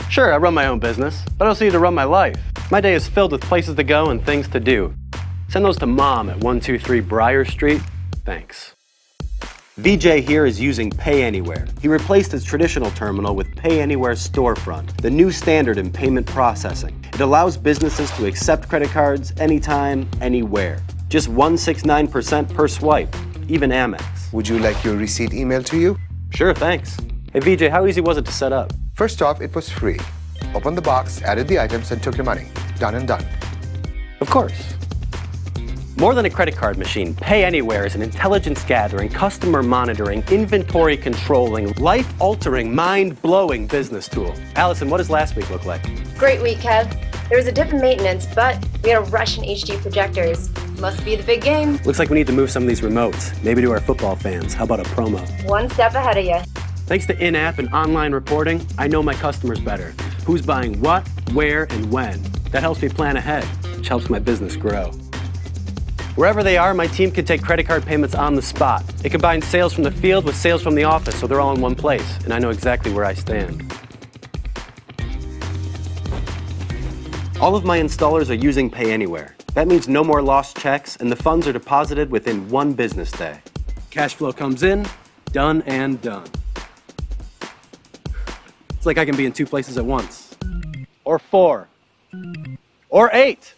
Sure, I run my own business, but I also need to run my life. My day is filled with places to go and things to do. Send those to Mom at 123 Briar Street. Thanks. VJ here is using Pay Anywhere. He replaced his traditional terminal with Pay Anywhere Storefront, the new standard in payment processing. It allows businesses to accept credit cards anytime, anywhere. Just 169% per swipe, even Amex. Would you like your receipt emailed to you? Sure, thanks. Hey VJ, how easy was it to set up? First off, it was free. Opened the box, added the items, and took your money. Done and done. Of course. More than a credit card machine, Pay Anywhere is an intelligence gathering, customer monitoring, inventory controlling, life-altering, mind-blowing business tool. Allison, what does last week look like? Great week, Kev. There was a dip in maintenance, but we had a rush in HD projectors. Must be the big game. Looks like we need to move some of these remotes, maybe to our football fans. How about a promo? One step ahead of you. Thanks to in-app and online reporting, I know my customers better. Who's buying what, where, and when. That helps me plan ahead, which helps my business grow. Wherever they are, my team can take credit card payments on the spot. It combines sales from the field with sales from the office, so they're all in one place, and I know exactly where I stand. All of my installers are using Pay Anywhere. That means no more lost checks, and the funds are deposited within 1 business day. Cash flow comes in, done and done. It's like I can be in 2 places at once. Or 4. Or 8.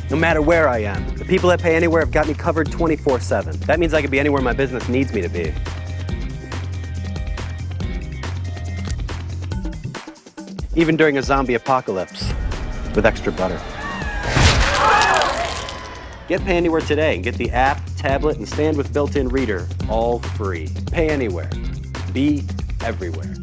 No matter where I am, the people at Pay Anywhere have got me covered 24/7. That means I can be anywhere my business needs me to be. Even during a zombie apocalypse, with extra butter. Get Pay Anywhere today and get the app, tablet, and stand with built-in reader, all free. Pay Anywhere. Be everywhere.